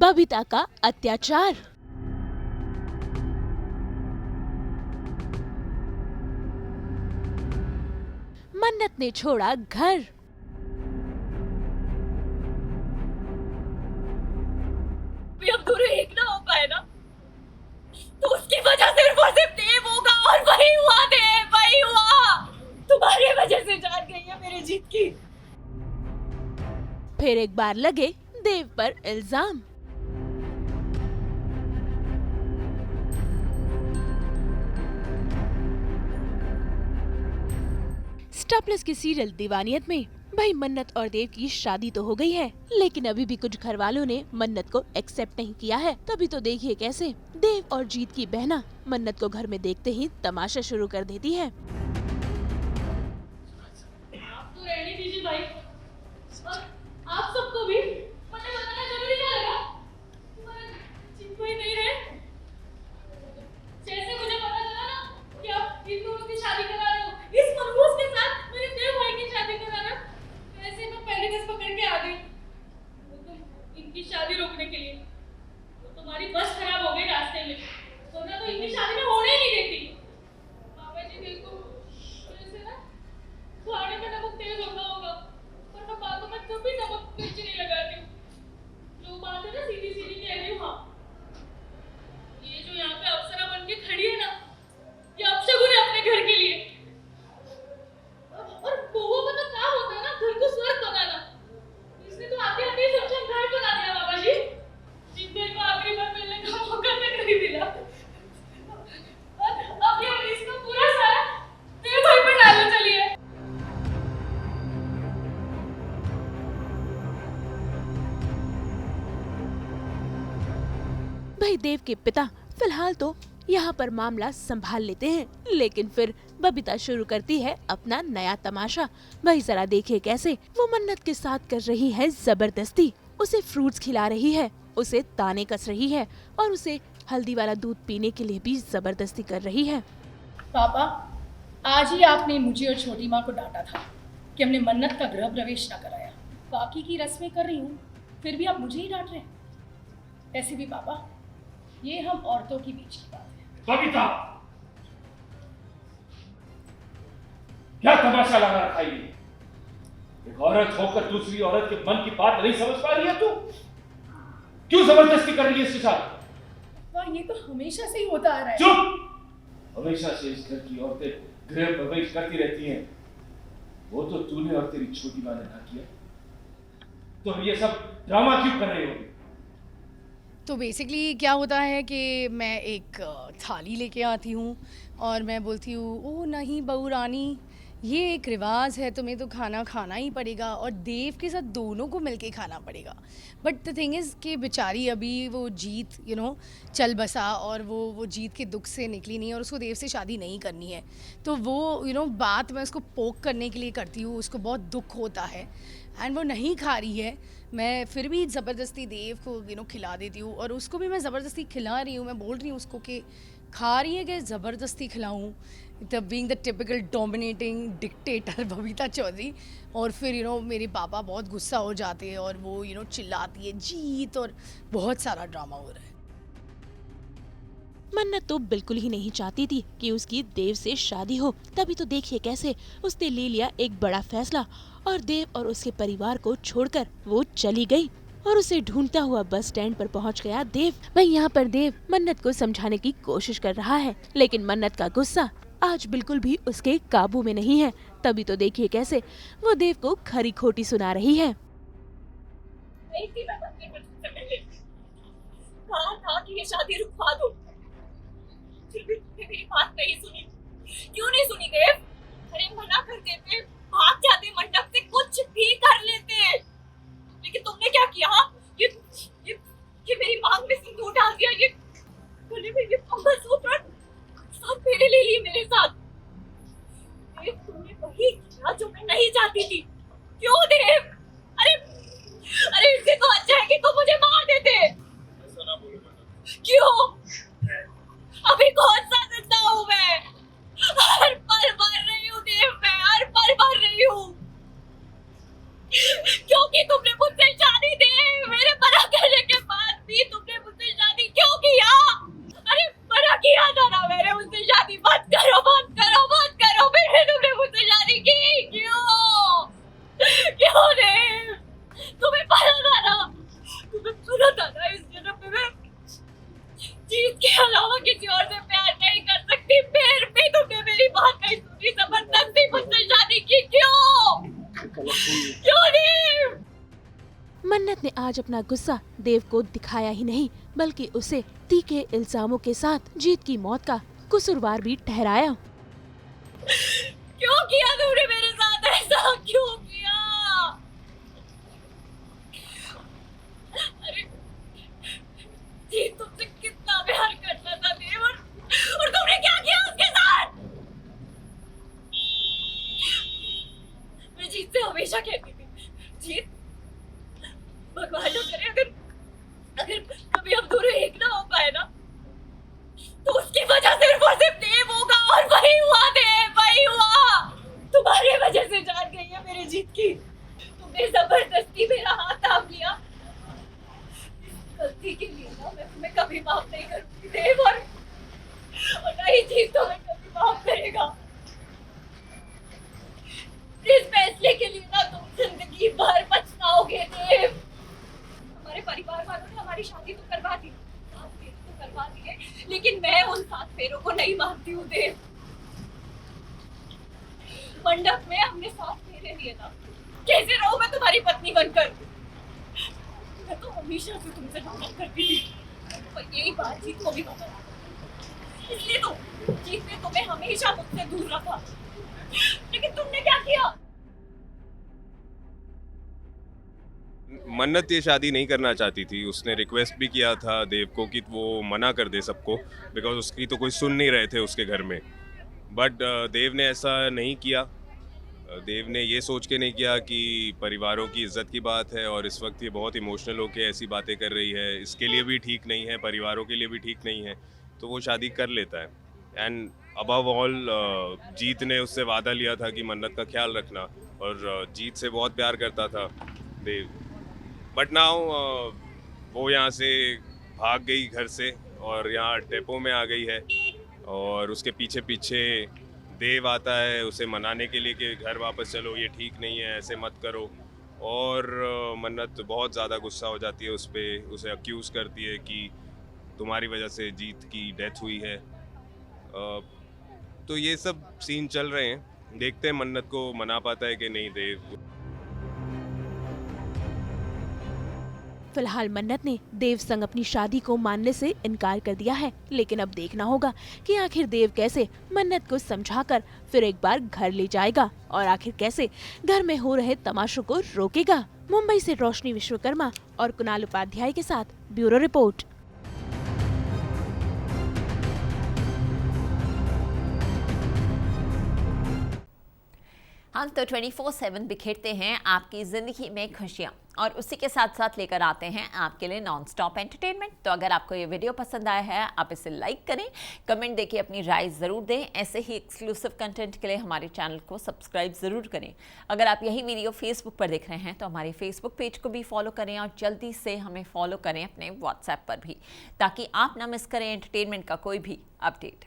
बबीता का अत्याचार। मन्नत ने छोड़ा घर। अब दोनों एक ना हो पाए ना, तो उसकी वजह सिर्फ और सिर्फ देव होगा, और वही हुआ देव, वही हुआ। तुम्हारी वजह से जान गई है मेरी जीत की। फिर एक बार लगे देव पर इल्जाम। स्टार प्लस की सीरियल दीवानियत में भाई मन्नत और देव की शादी तो हो गई है, लेकिन अभी भी कुछ घर वालों ने मन्नत को एक्सेप्ट नहीं किया है। तभी तो देखिए कैसे देव और जीत की बहना मन्नत को घर में देखते ही तमाशा शुरू कर देती है। आप तो रहने दीजिए भाई, और आप सबको भी मुझे बताना जरूरी क्या लगा? तुम्हारा जीत कोई नहीं है। जैसे मुझे पता चला ना कि आप इन दोनों की शादी करा रहे हो, इस मनहूस के साथ मेरे देव भाई की शादी करा रहे हो, वैसे मैं पहले बस पकड़ के आ गई इनकी शादी रोकने के लिए। तो तुम्हारी बस खराब हो गई रास्ते में, वरना तो इनकी शादी में होने ही नहीं देती। बाबा जी देखो, जैसे ना खाने में नमक तेज होता होगा, पर मैं बातों में कभी नमक मिर्च नहीं लगाती। जो बात है ना सीधी सीधी कह रही हूँ। हाँ, ये जो यहाँ पे अप्सरा बन के खड़ी है ना, ये अपशगुन है अपने घर के लिए। और बहुओं का तो काम होता है ना घर को स्वर्ग बनाना। इसने तो आते आते ही समझा घर बना दिया बाबा जी। जिंदगी को आखिरी बार मिलने का मौका तक नहीं मिला, और अब ये इसका पूरा सारा मेरे भाई पर डालने चली है। भाई देव के पिता फिलहाल तो यहाँ पर मामला संभाल लेते हैं, लेकिन फिर बबीता शुरू करती है अपना नया तमाशा। भाई जरा देखिए कैसे वो मन्नत के साथ कर रही है जबरदस्ती। उसे फ्रूट्स खिला रही है, उसे ताने कस रही है और उसे हल्दी वाला दूध पीने के लिए भी जबरदस्ती कर रही है। पापा, आज ही आपने मुझे और छोटी माँ को डांटा था कि हमने मन्नत का गृह प्रवेश न कराया। बाकी की रस्में कर रही हूँ, फिर भी आप मुझे ही डांट रहे हैं। ऐसे भी पापा, ये हम औरतों के बीच की बात है। बबीता, क्या तमाशा लगा रखा है? एक औरत होकर दूसरी औरत के मन की बात नहीं समझ पा रही है तू? क्यों जबरदस्ती कर रही है इसके साथ? पापा, ये तो हमेशा से ही होता आ रहा है। चुप! हमेशा से इस घर की औरतें गृह प्रवेश करती रहती हैं। वो तो तूने और तेरी छोटी माँ ने ना किया, तो ये सब ड्रामा क्यों कर रहे हो? तो बेसिकली क्या होता है कि मैं एक थाली लेके आती हूँ और मैं बोलती हूँ, ओह नहीं बहू रानी, ये एक रिवाज है, तुम्हें तो खाना खाना ही पड़ेगा, और देव के साथ दोनों को मिलके खाना पड़ेगा। बट द थिंग इज़ कि बेचारी अभी वो जीत चल बसा, और वो जीत के दुख से निकली नहीं, और उसको देव से शादी नहीं करनी है। तो वो बात मैं उसको पोक करने के लिए करती हूँ, उसको बहुत दुख होता है एंड वो नहीं खा रही है। मैं फिर भी ज़बरदस्ती देव को खिला देती हूँ, और उसको भी मैं ज़बरदस्ती खिला रही हूँ। मैं बोल रही हूँ उसको कि खा रही है कि ज़बरदस्ती खिलाऊँ, the being the typical dominating dictator Babita Chaudhary. और फिर मेरे पापा बहुत गुस्सा हो जाते हैं, और वो चिल्लाती है जीत, और बहुत सारा ड्रामा हो रहा है। मन्नत तो बिल्कुल ही नहीं चाहती थी कि उसकी देव से शादी हो, तभी तो देखिए कैसे उसने ले लिया एक बड़ा फैसला और देव और उसके परिवार को छोड़कर वो चली गई, और उसे ढूंढता हुआ बस स्टैंड पर पहुंच गया देव। भाई यहाँ पर देव मन्नत को समझाने की कोशिश कर रहा है, लेकिन मन्नत का गुस्सा आज बिल्कुल भी उसके काबू में नहीं है। तभी तो देखिए कैसे वो देव को खरी खोटी सुना रही है। कहा था कि ये शादी रुकवा दो, फिर भी तुमने मेरी बात नहीं सुनी। क्यों नहीं सुनी देव? अरे मना कर देते, भाग जाते मंडप से, कुछ भी कर लेते, लेकिन तुमने क्या किया? ये मेरी मांग में सिंदूर डाल दिया, ये गले में ये मंगलसूत्र सब मेरे ले लिए मेरे साथ। देव, तुमने वही किया जो मैं नहीं चाहती थी। क्यों देव? अरे इससे तो अच्छा है कि तुम मुझे मार देते। ऐसा ना बोलो। क्यों? अभी कौन सा जिंदा हूँ मैं? हर पल मर रही हूँ देव, मैं हर पल मर रही हूँ। मन्नत ने आज अपना गुस्सा देव को दिखाया ही नहीं, बल्कि उसे तीखे इल्जामों के साथ जीत की मौत का कसूरवार भी ठहराया। क्यों किया तूने मेरे साथ ऐसा, क्यों किया? अरे जीत तुमसे कितना प्यार करता था देव, और तुमने क्या किया उसके साथ? मैं जीत से हमेशा कहती थी, जीत भगवान न करे अगर कभी हम दोनों एक ना हो पाए ना, तो उसकी वजह सिर्फ और सिर्फ देव होगा, और वही हुआ देव, वही हुआ। तुम्हारी वजह से जान गई है मेरी जीत की। तुमने जबरदस्ती मेरा हाथ थाम लिया। इस गलती के लिए ना मैं तुम्हें कभी माफ नहीं करूंगी देव, और नहीं जीत तो मैं कभी माफ करेगा। इस फैसले के लिए ना तुम जिंदगी भर पछताओगे देव। हमारे परिवार वालों ने हमारी शादी तो करवा दी, करवा दिए, लेकिन मैं उन 7 फेरों को नहीं मानती हूँ देव। मंडप में हमने 7 फेरे लिए ना, कैसे रहूं मैं तुम्हारी पत्नी बनकर? मैं तो हमेशा से तुमसे नफरत करती थी, और यही बात जीत को भी पता था। इसलिए तो जीत ने तुम्हें हमेशा मुझसे दूर रखा। लेकिन तुमने क्या किया? मन्नत ये शादी नहीं करना चाहती थी। उसने रिक्वेस्ट भी किया था देव को कि वो मना कर दे सबको, बिकॉज उसकी तो कोई सुन नहीं रहे थे उसके घर में। बट देव ने ऐसा नहीं किया। देव ने ये सोच के नहीं किया कि परिवारों की इज्जत की बात है और इस वक्त ये बहुत इमोशनल होकर ऐसी बातें कर रही है, इसके लिए भी ठीक नहीं है, परिवारों के लिए भी ठीक नहीं है, तो वो शादी कर लेता है। एंड अबव ऑल जीत ने उससे वादा लिया था कि मन्नत का ख्याल रखना, और जीत से बहुत प्यार करता था देव। बट नाउ वो यहाँ से भाग गई घर से और यहाँ डेपो में आ गई है, और उसके पीछे पीछे देव आता है उसे मनाने के लिए कि घर वापस चलो, ये ठीक नहीं है, ऐसे मत करो। और मन्नत बहुत ज़्यादा गुस्सा हो जाती है उस पर, उसे अक्यूज़ करती है कि तुम्हारी वजह से जीत की डेथ हुई है। तो ये सब सीन चल रहे हैं, देखते हैं मन्नत को मना पाता है कि नहीं देव। फिलहाल मन्नत ने देव संग अपनी शादी को मानने से इनकार कर दिया है, लेकिन अब देखना होगा कि आखिर देव कैसे मन्नत को समझाकर फिर एक बार घर ले जाएगा, और आखिर कैसे घर में हो रहे तमाशों को रोकेगा। मुंबई से रोशनी विश्वकर्मा और कुणाल उपाध्याय के साथ ब्यूरो रिपोर्ट। हम तो 24/7 बिखेरते हैं आपकी ज़िंदगी में खुशियाँ, और उसी के साथ साथ लेकर आते हैं आपके लिए नॉन स्टॉप एंटरटेनमेंट। तो अगर आपको ये वीडियो पसंद आया है, आप इसे लाइक करें, कमेंट देके अपनी राय ज़रूर दें। ऐसे ही एक्सक्लूसिव कंटेंट के लिए हमारे चैनल को सब्सक्राइब ज़रूर करें। अगर आप यही वीडियो फेसबुक पर देख रहे हैं तो हमारे फेसबुक पेज को भी फॉलो करें, और जल्दी से हमें फॉलो करें अपने व्हाट्सएप पर भी, ताकि आप ना मिस करें एंटरटेनमेंट का कोई भी अपडेट।